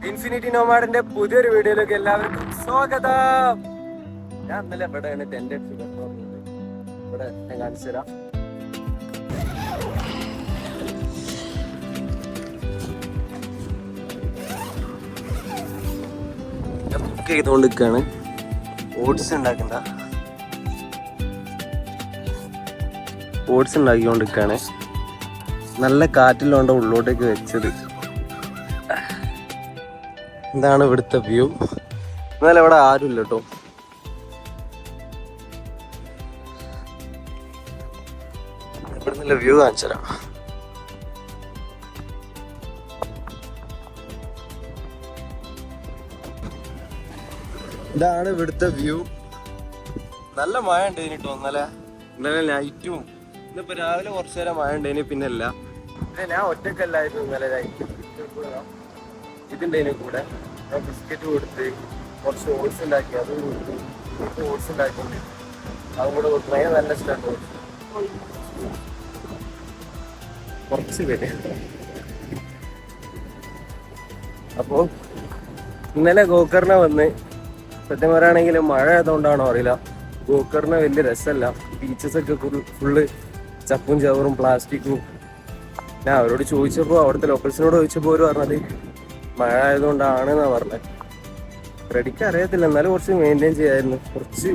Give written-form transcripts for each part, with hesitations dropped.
Infinity നോമാഡിന്റെ പുതിയൊരു വീഡിയോയിലേക്ക് എല്ലാവർക്കും സ്വാഗതം. ഞാൻ ഇന്നലെ എവിടെയാണ് ടെന്റ് ഇവിടെ ഞാൻ കാണിച്ചു തരാം. ഞാൻ കുക്ക് ചെയ്തുകൊണ്ട് നിൽക്കുകയാണ്. ഓട്സ് ഉണ്ടാക്കിക്കൊണ്ടിരിക്കുകയാണ്. നല്ല കാറ്റിലുകൊണ്ട് ഉള്ളോട്ടേക്ക് വെച്ചത്. ഇതാണ് ഇവിടുത്തെ വ്യൂ. എന്നാലും ഇവിടെ ആരുമില്ല കേട്ടോ. ഇവിടുന്നുള്ള വ്യൂ കാണിച്ചു തരാം. ഇതാണ് ഇവിടുത്തെ വ്യൂ. നല്ല മഴ ഉണ്ട് കേട്ടോ. ഇന്നലെ നൈറ്റും ഇന്നിപ്പോ രാവിലെ കുറച്ചു നേരം മഴ ഉണ്ട്. പിന്നെ അല്ല, ഞാൻ ഒറ്റക്കല്ലായിരുന്നു ഇന്നലെ നൈറ്റ്. ഇതിൻ്റെ കൂടെ ഞാൻ ബിസ്ക്കറ്റ് കൊടുത്ത് കുറച്ച് ഓട്സ് ഉണ്ടാക്കി, അതും കൊടുത്ത് ഓട്സ് ഉണ്ടാക്കിയിട്ട് അതും കൂടെ കൊടുക്കണേ. നല്ല ഇഷ്ടമാണ് ഓട്സ്. കുറച്ച് പേര്. അപ്പോൾ ഇന്നലെ ഗോക്കറിനെ വന്ന്, സത്യം പറയുകയാണെങ്കിൽ മഴ ആയതുകൊണ്ടാണോ അറിയില്ല, ഗോക്കറിന് വലിയ രസമല്ല. ബീച്ചസൊക്കെ ഫുള്ള് ചപ്പും ചവറും പ്ലാസ്റ്റിക്കും. ഞാൻ അവരോട് ചോദിച്ചപ്പോൾ, അവിടുത്തെ ലോക്കൽസിനോട് ചോദിച്ചപ്പോൾ അവർ പറഞ്ഞത് മഴ ആയതുകൊണ്ടാണെന്നാ പറഞ്ഞത്. റെഡിക്ക് അറിയത്തില്ല, എന്നാലും കുറച്ച് മെയിൻറ്റെയിൻ ചെയ്യായിരുന്നു. കുറച്ച്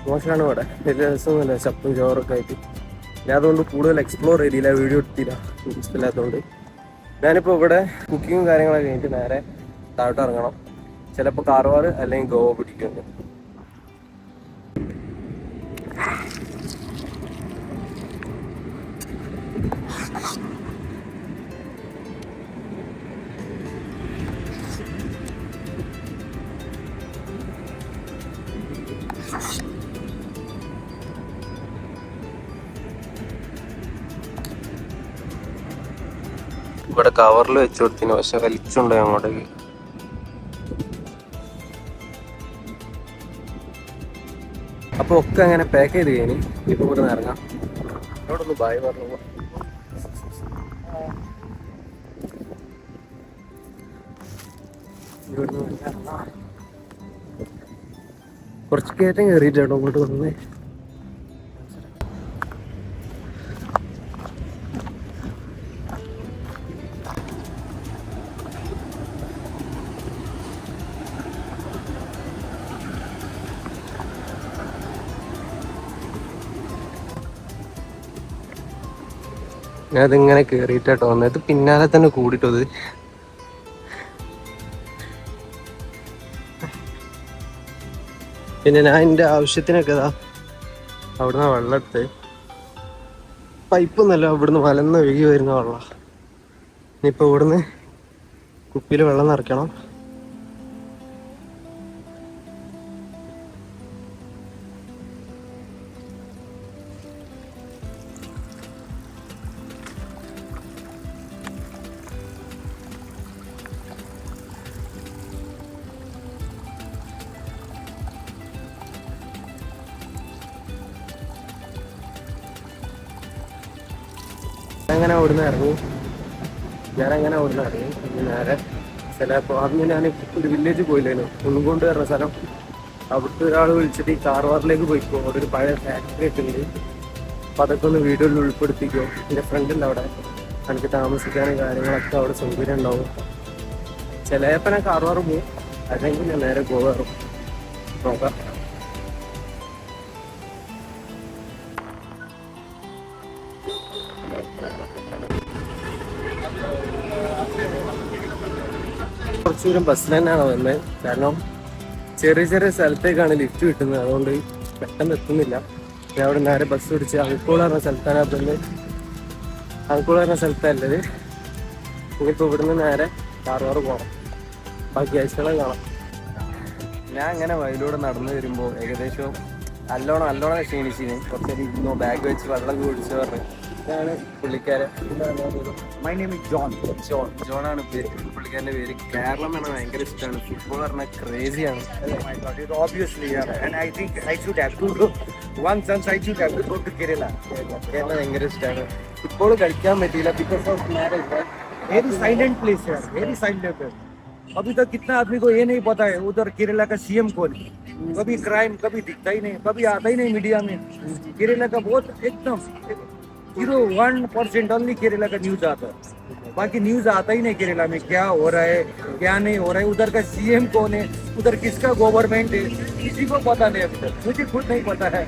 മോശമാണ് ഇവിടെ, വലിയ രസമൊന്നുമില്ല, ചപ്പും ചോറൊക്കെ ആയിട്ട്. ഞാൻ അതുകൊണ്ട് കൂടുതൽ എക്സ്പ്ലോർ ചെയ്തില്ല, വീഡിയോ എടുത്തില്ല, ഇഷ്ടമില്ലാത്തതുകൊണ്ട്. ഞാനിപ്പോൾ ഇവിടെ കുക്കിങ്ങും കാര്യങ്ങളൊക്കെ കഴിഞ്ഞിട്ട് നേരെ താഴോട്ട് ഇറങ്ങണം. ചിലപ്പോൾ കാർവാർ അല്ലെങ്കിൽ ഗോവ പിടിക്കുന്നുണ്ട്. ഇവിടെ കവറിൽ വെച്ച് കൊടുത്തിന്, പക്ഷെ വലിച്ചുണ്ടോ അങ്ങോട്ടേക്ക്. അപ്പൊ ഒക്കെ അങ്ങനെ പാക്ക് ചെയ്ത് കഴിഞ്ഞ് ഇപ്പൊ ഇവിടെ നിന്ന് ഇറങ്ങാം. അവിടെ ഒന്ന് ബായ് പറഞ്ഞു. കുറച്ച് കയറ്റം കയറിയിട്ടോ അങ്ങോട്ട് വന്നേ. ഞാൻ അതിങ്ങനെ കേറിയിട്ടോ വന്നത്. പിന്നാലെ തന്നെ കൂടിയിട്ടത്. പിന്നെ ഞാൻ എൻ്റെ ആവശ്യത്തിനൊക്കെ അവിടുന്ന് വെള്ളം എടുത്ത്, പൈപ്പൊന്നല്ല, ഇവിടുന്ന് മലന്ന് ഒഴുകി വരുന്ന വെള്ളം. ഇനിയിപ്പോൾ ഇവിടുന്ന് കുപ്പിയിൽ വെള്ളം നിറയ്ക്കണം. ഞാനങ്ങനെ അവിടുന്ന് ഇറങ്ങി. പിന്നെ നേരെ ചിലപ്പോൾ അന്ന് ഞാൻ ഒരു വില്ലേജ് പോയില്ലേനു, ഉൾകൊണ്ട് വരുന്ന സ്ഥലം. അവിടുത്തെ ഒരാൾ വിളിച്ചിട്ട് ഈ കാർവാറിലേക്ക് പോയിക്കോ, അവിടെ ഒരു പഴയ ഫാക്ടറി ഒക്കെ ഉണ്ട്, അപ്പം അതൊക്കെ ഒന്ന് വീഡിയോയിൽ ഉൾപ്പെടുത്തിക്കോ. എൻ്റെ ഫ്രണ്ടുണ്ട് അവിടെ, എനിക്ക് താമസിക്കാനും കാര്യങ്ങളൊക്കെ അവിടെ സൗകര്യം ഉണ്ടാവും. ചിലപ്പോൾ ഞാൻ കാർവാറ് പോകും, അല്ലെങ്കിൽ ഞാൻ നേരെ ഗോവാറും നോക്കാം. കുറച്ചു ദൂരം ബസ്സിൽ തന്നെയാണ് വന്നത്. കാരണം ചെറിയ ചെറിയ സ്ഥലത്തേക്കാണ് ലിഫ്റ്റ് കിട്ടുന്നത്, അതുകൊണ്ട് പെട്ടെന്ന് എത്തുന്നില്ല. ഞാൻ അവിടെ നേരെ ബസ് പിടിച്ച് അങ്കോൾ പറഞ്ഞ സ്ഥലത്താണ് എത്തുന്നത്. അങ്കോൾ പറഞ്ഞ സ്ഥലത്തല്ലത്. ഇനിയിപ്പോൾ ഇവിടുന്ന് നേരെ കാർവാർ പോകണം, ബാക്കി ആഴ്ചകളെ കാണാം. ഞാൻ അങ്ങനെ വയലൂടെ നടന്നു വരുമ്പോൾ ഏകദേശം നല്ലോണം ക്ഷീണിച്ചിന്. കുറച്ചേരം ഇരുന്നോ, ബാഗ് വെച്ച് വെള്ളം കുടിച്ചു പറഞ്ഞു. ഇതാണ് പുള്ളിക്കാരൻ. My name is ജോൺ ആണ് പേര്, പുള്ളിക്കാരൻ്റെ പേര്. കേരളം എന്നെ ഭയങ്കര ഇഷ്ടമാണ്. ഫുട്ബോൾ പറഞ്ഞാൽ ക്രേസിയാണ്. obviously, yeah. And I think I should have to go. Once I should have to go to Kerala. Keralam ഭയങ്കര ഇഷ്ടമാണ്. ഫുട്ബോൾ കളിക്കാൻ പറ്റിയില്ല because of marriage. Very silent place here. Very silent place. अभी तक कितना आदमी को ये नहीं पता है उधर केरला का सीएम कौन है। कभी क्राइम कभी दिखता ही नहीं, कभी आता ही नहीं मीडिया में। केरला का बहुत एकदम 0.1% ओनली केरला का न्यूज आता है, बाकी न्यूज आता ही नहीं केरला में क्या हो रहा है क्या नहीं हो रहा है, उधर का सीएम कौन है, उधर किसका गवर्नमेंट है, किसी को पता नहीं अभी तक, मुझे खुद नहीं पता है।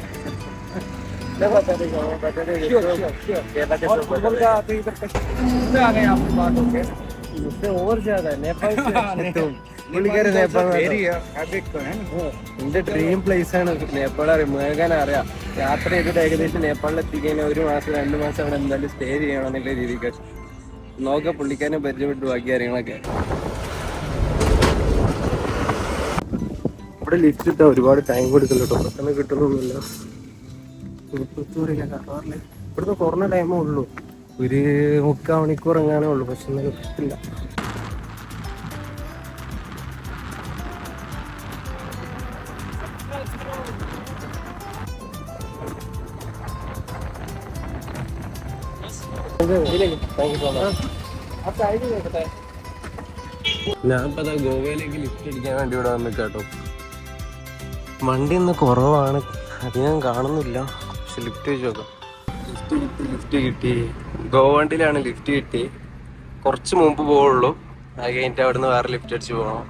Sure, sure. और फुटबॉल का तो इधर तक आ गए आपकी बात हो गया मुझसे और ज्यादा है नेपाल से പുള്ളിക്കാരൻ नेपाल നേപ്പാൾ എന്റെ ഡ്രീം പ്ലേസ് ആണ് നേപ്പാൾ അറിയാം, മേഘാൻ അറിയാം. യാത്ര ചെയ്തിട്ട് ഏകദേശം നേപ്പാളിൽ എത്തിക്കഴിഞ്ഞാൽ 1 മാസം 2 മാസം അവിടെ എന്തായാലും സ്റ്റേ ചെയ്യണം എന്നുള്ള രീതിക്ക് നോക്കാം. പുള്ളിക്കാരനെ പരിചയപ്പെട്ടു ബാക്കി കാര്യങ്ങളൊക്കെ. ഇവിടെ ലിഫ്റ്റ് ഇട്ടാ ഒരുപാട് ടൈം കൊടുക്കില്ല കേട്ടോ, പെട്ടെന്ന് കിട്ടുന്നൊന്നുമില്ല. ഇവിടുത്തെ കുറഞ്ഞ ടൈമേ ഉള്ളൂ, 1 മണിക്കൂർ എങ്ങാനേ ഉള്ളൂ, പക്ഷെ എന്നാലും കിട്ടില്ല. ഞാൻ ഇപ്പൊ ഗോവയിലേക്ക് ലിഫ്റ്റ് അടിക്കാൻ വേണ്ടി ഇവിടെ വന്ന് കേട്ടോ. വണ്ടി ഒന്ന് കുറവാണ്, അധികം കാണുന്നില്ല, പക്ഷെ ലിഫ്റ്റ് വെച്ച് നോക്കാം. ലിഫ്റ്റ് കിട്ടി, ഗോവ വണ്ടിയിലാണ് ലിഫ്റ്റ് കിട്ടി. കുറച്ച് മുമ്പ് പോവുള്ളൂ, അത് കഴിഞ്ഞിട്ട് അവിടുന്ന് വേറെ ലിഫ്റ്റ് അടിച്ച് പോകണം.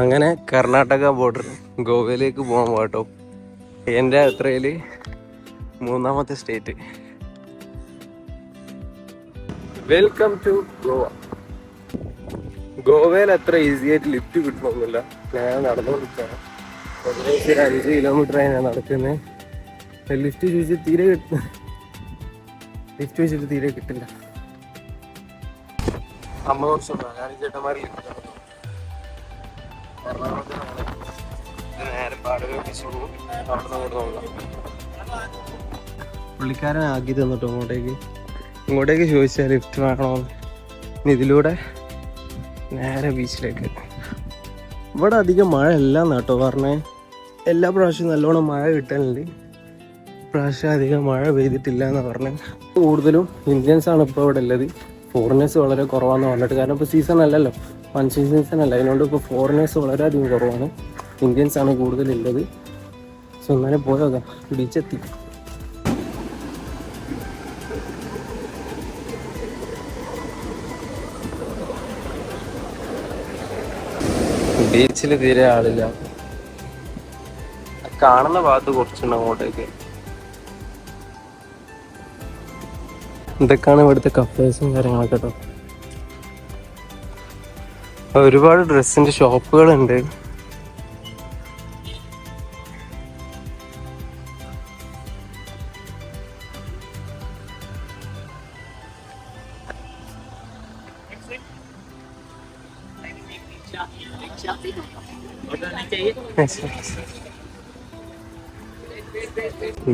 അങ്ങനെ കർണാടക ബോർഡർ ഗോവയിലേക്ക് പോകാൻ പോട്ടോ. എൻ്റെ യാത്രയിൽ 3ാമത്തെ സ്റ്റേറ്റ്. Welcome to Goa. ഗോവയിൽ അത്ര ഈസി ആയിട്ട് ലിഫ്റ്റ് കിട്ടണമെന്നില്ല. ഞാൻ നടന്നുകൊടുക്കുകയാണ്, ഏകദേശം 5 കിലോമീറ്ററായി ഞാൻ നടക്കുന്നത്. ലിഫ്റ്റ് ചോദിച്ചിട്ട് തീരെ കിട്ടില്ല. അമ്മ കുറച്ചുണ്ടോ ഞാൻ ചേട്ടന്മാർ ലിഫ്റ്റ് നേരെ പാടുക അവിടെ അങ്ങോട്ട് നോക്കാം. പുള്ളിക്കാരൻ ആക്കി തന്നിട്ടോ ഇങ്ങോട്ടേക്ക് ചോദിച്ചാൽ ലിഫ്റ്റ് വേണോ. ഇതിലൂടെ നേരെ ബീച്ചിലേക്ക്. ഇവിടെ അധികം മഴ അല്ല കേട്ടോ പറഞ്ഞേ, എല്ലാ പ്രാവശ്യവും നല്ലോണം മഴ കിട്ടാനുണ്ട്. പ്രാവശ്യം അധികം മഴ പെയ്തിട്ടില്ല എന്നാണ് പറഞ്ഞത്. കൂടുതലും ഇന്ത്യൻസ് ആണ് ഇപ്പോൾ ഇവിടെ ഉള്ളത്, ഫോറിനേഴ്സ് വളരെ കുറവാണെന്ന് പറഞ്ഞിട്ട്. കാരണം ഇപ്പോൾ സീസൺ അല്ലല്ലോ, മൺസൂൺ സീസൺ അല്ല, അതിനോണ്ട് ഇപ്പോൾ ഫോറിനേഴ്സ് വളരെയധികം കുറവാണ്, ഇന്ത്യൻസ് ആണ് കൂടുതലുള്ളത്. സോ എന്നാലും പോയോക്കാം, ബീച്ചെത്തി. ബീച്ചിൽ തീരെ ആളില്ല, കാണുന്ന ഭാഗത്ത് കുറച്ചുണ്ട് അങ്ങോട്ടേക്ക്. ഇതൊക്കെയാണ് ഇവിടുത്തെ കഫേസും കാര്യങ്ങളൊക്കെ കേട്ടോ. ഒരുപാട് ഡ്രസ്സിന്റെ ഷോപ്പുകളുണ്ട്.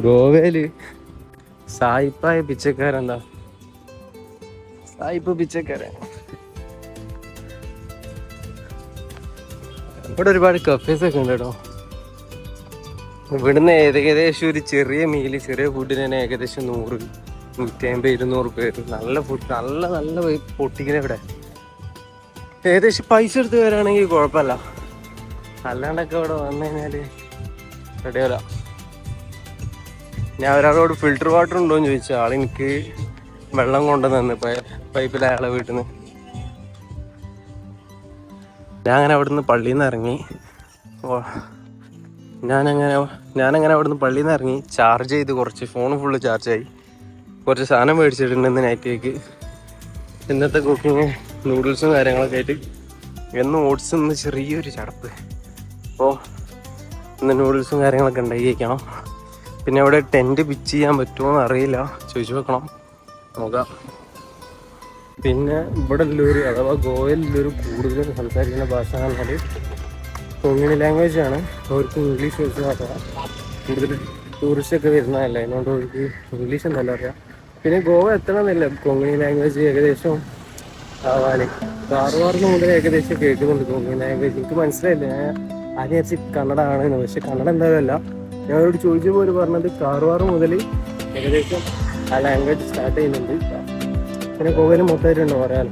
ഗോവയില് സായിപ്പായ പിച്ചക്കാരെന്താ, സായിപ്പ് പിച്ചക്കാരൻ. ഇവിടെ ഒരുപാട് കഫേസ് ഒക്കെ ഉണ്ട് കേട്ടോ. ഇവിടുന്ന് ഏകദേശം ഒരു ചെറിയ മീല് ചെറിയ ഫുഡിന് തന്നെ ഏകദേശം 100, 150, 200 പേര്. നല്ല ഫുഡ്, നല്ല പൊട്ടിക്കുന്ന ഇവിടെ. ഏകദേശം പൈസ എടുത്ത് വരാണെങ്കിൽ കുഴപ്പമില്ല, അല്ലാണ്ടൊക്കെ ഇവിടെ വന്നു കഴിഞ്ഞാൽ റെഡിയാവില്ല. ഞാൻ ഒരാളോട് ഫിൽറ്റർ വാട്ടർ ഉണ്ടോയെന്ന് ചോദിച്ചാൽ ആളെനിക്ക് വെള്ളം കൊണ്ടുവന്ന് പൈപ്പിൽ അയാളെ വീട്ടിൽ നിന്ന്. ഞാനങ്ങനെ അവിടുന്ന് പള്ളിയിൽ നിന്ന് ഇറങ്ങി. ഞാനങ്ങനെ അവിടുന്ന് പള്ളിയിൽ നിന്ന് ഇറങ്ങി ചാർജ് ചെയ്ത് കുറച്ച് ഫോൺ ഫുള്ള് ചാർജായി. കുറച്ച് സാധനം മേടിച്ചിട്ടുണ്ട് ഇന്ന് നൈറ്റേക്ക്. ഇന്നത്തെ കുക്കിങ് നൂഡിൽസും കാര്യങ്ങളൊക്കെ ആയിട്ട്. എന്നും ഓട്സ് ഇന്ന് ചെറിയൊരു ചടപ്പ്. അപ്പോൾ ഇന്ന് നൂഡിൽസും കാര്യങ്ങളൊക്കെ ഉണ്ടാക്കി വയ്ക്കണം. പിന്നെ ഇവിടെ ടെൻറ്റ് പിച്ച് ചെയ്യാൻ പറ്റുമോ എന്ന് അറിയില്ല, ചോദിച്ചു നോക്കണം, നോക്കാം. പിന്നെ ഇവിടെ ഉള്ളൊരു അഥവാ ഗോവയിലുള്ളൊരു കൂടുതൽ സംസാരിക്കുന്ന ഭാഷ എന്ന് പറഞ്ഞാൽ കൊങ്ങിണി ലാംഗ്വേജ് ആണ്. അവർക്ക് ഇംഗ്ലീഷ് വെച്ച് നോക്കാം. കൂടുതൽ ടൂറിസ്റ്റൊക്കെ വരുന്നതല്ല, അതിനോണ്ട് അവർക്ക് ഇംഗ്ലീഷ് എന്നല്ല അറിയാം. പിന്നെ ഗോവ എത്തണമെന്നില്ല കൊങ്ങിണി ലാംഗ്വേജ് ഏകദേശം ആവാൻ. കാർവാറിന് മുതൽ ഏകദേശം കേൾക്കുന്നുണ്ട് കൊങ്ങിണി ലാംഗ്വേജ്. എനിക്ക് മനസ്സിലായില്ല, ഞാൻ ആദ്യം വെച്ച് കന്നഡ ആണെന്ന്, പക്ഷെ കന്നഡ എന്തായാലും അല്ല. ഞങ്ങളോട് ചോദിച്ചപ്പോൾ അവർ പറഞ്ഞത് കാർവാർ മുതൽ ഏകദേശം ആ ലാംഗ്വേജ് സ്റ്റാർട്ട് ചെയ്യുന്നുണ്ട്. പിന്നെ ഗോവയിൽ മൊത്തമായിട്ടുണ്ടോ പറയാൻ.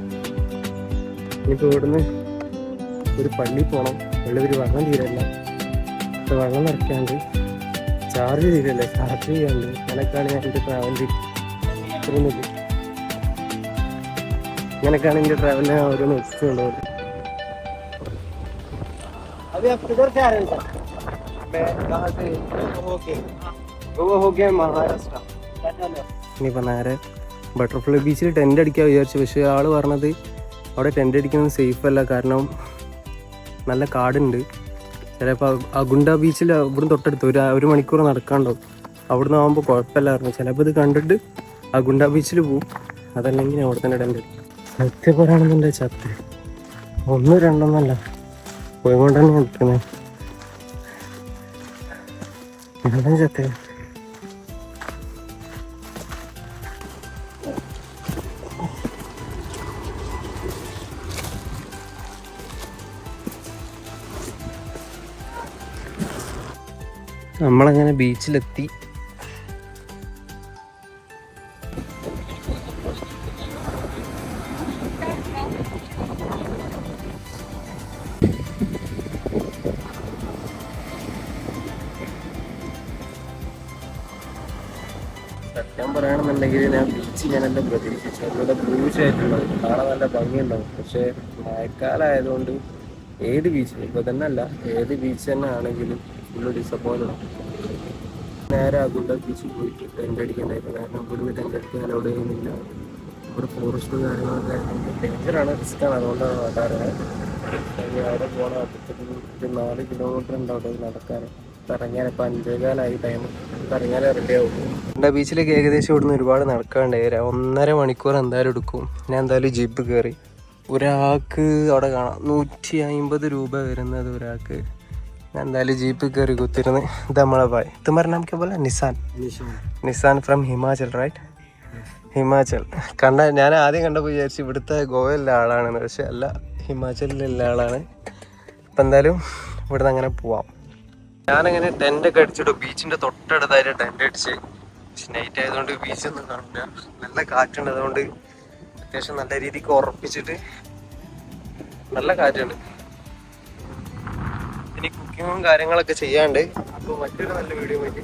ഇനിയിപ്പോൾ ഇവിടുന്ന് ഒരു പള്ളി പോകണം. പള്ളി ഒരു വെള്ളം തീരല്ല, വെള്ളം നിറയ്ക്കാണ്ട് ചാർജ് തീരല്ലേ, ചാർജ് ചെയ്യാണ്ട്. അങ്ങനെയൊക്കെയാണ് ഞാൻ എൻ്റെ ട്രാവലിൽ ഇത്രയൊന്നുമില്ല. ഇങ്ങനെയൊക്കെയാണ് എൻ്റെ ട്രാവലിനെ ഓരോന്ന് വെച്ചിട്ടുള്ളത്. ഇനിയിപ്പോൾ നേരെ ബട്ടർഫ്ലൈ ബീച്ചിൽ ടെൻ്റ് അടിക്കാൻ വിചാരിച്ചു. പക്ഷേ ആൾ പറഞ്ഞത് അവിടെ ടെൻ്റ് അടിക്കുന്നത് സേഫ് അല്ല, കാരണം നല്ല കാടുണ്ട്. ചിലപ്പോൾ അഗുണ്ട ബീച്ചിൽ ഇവിടുന്ന് തൊട്ടടുത്ത് ഒരു മണിക്കൂർ നടക്കാണ്ടാവും. അവിടുന്ന് ആകുമ്പോൾ കുഴപ്പമില്ലായിരുന്നു. ചിലപ്പോൾ ഇത് കണ്ടിട്ട് അഗുണ്ട ബീച്ചിൽ പോവും, അതല്ലെങ്കിൽ അവിടെ തന്നെ ടെൻ്റ്. സത്യം പറയുകയാണെന്നുണ്ടെങ്കിൽ ചത്ത് 1 2 പോയിക്കൊണ്ട് തന്നെ നിൽക്കുന്നത്. ഞാൻ ചത്ത്. നമ്മളങ്ങനെ ബീച്ചിലെത്തി. സത്യം പറയുകയാണെന്നുണ്ടെങ്കിൽ ഞാൻ ഞാനെല്ലാം പ്രതീക്ഷിച്ചു. അതുപോലെ ബ്ലൂഷായിട്ടുള്ളത് കാണാൻ നല്ല ഭംഗിയുണ്ടാവും. പക്ഷേ മഴക്കാലമായതുകൊണ്ട് ഏത് ബീച്ചിൽ ഇപ്പോൾ തന്നെ അല്ല, ഏത് ബീച്ച് തന്നെ ആണെങ്കിലും ഫുള്ള് ഡിസപ്പോയിൻ്റ്. നേരെ അഗുണ്ട ബീച്ചിൽ പോയിട്ട് ടെൻ്റ് അടിക്കണ്ടായിരുന്നു. കാരണം ഇവിടുന്ന് ടെൻ്റ് അടിക്കാൻ അലൗഡ് ചെയ്യുന്നില്ല. ഇവിടെ ഫോറസ്റ്റും കാര്യങ്ങളൊക്കെ ഡേഞ്ചറാണ്, റിസ്ക്കാണ്. അതുകൊണ്ടാണ് നാട്ടാറുള്ളത്. അവിടെ പോകണം. അടുത്തൊരു 4 കിലോമീറ്റർ ഉണ്ടാവും നടക്കാൻ. ഇറങ്ങിയാൽ ഇപ്പം 5:15 ടൈം. ഇറങ്ങിയാലേ റെഡി ആവും. അഗുണ്ട ബീച്ചിലേക്ക് ഏകദേശം ഇവിടുന്ന് ഒരുപാട് നടക്കാണ്ടായി. 1.5 മണിക്കൂർ എന്തായാലും എടുക്കും. ഞാൻ എന്തായാലും ജീപ്പ് കയറി. ഒരാൾക്ക് അവിടെ കാണാം 150 രൂപ വരുന്നത് ഒരാൾക്ക്. ഞാൻ എന്തായാലും ജീപ്പ് കയറി കുത്തിരുന്ന്. ഇത് നമ്മളെ ഭായ്. തുമ്മാരെ നാം ക്യാ ബോലാ? Nisan from Himachal, right? ഹിമാചൽ ഞാൻ ആദ്യം കണ്ടപ്പോൾ വിചാരിച്ചു ഇവിടുത്തെ ഗോവയിലെ ആളാണെന്ന്. പക്ഷെ അല്ല, ഹിമാചലിലുള്ള ആളാണ്. അപ്പം എന്തായാലും ഇവിടുന്ന് അങ്ങനെ പോവാം. ഞാനങ്ങനെ ടെൻ്റൊക്കെ അടിച്ചിട്ടു. ബീച്ചിൻ്റെ തൊട്ടടുത്തായിട്ട് ടെൻ്റ് അടിച്ച്. പക്ഷെ നൈറ്റ് ആയതുകൊണ്ട് ബീച്ചൊന്നും കാണില്ല. നല്ല കാറ്റുണ്ട്, അതുകൊണ്ട് അത്യാവശ്യം നല്ല രീതിക്ക് ഉറപ്പിച്ചിട്ട് നല്ല കാറ്റുണ്ട്. ഇനി കുക്കിങ്ങും കാര്യങ്ങളൊക്കെ ചെയ്യാണ്ട്. അപ്പോൾ മറ്റൊരു നല്ല വീഡിയോ പറ്റി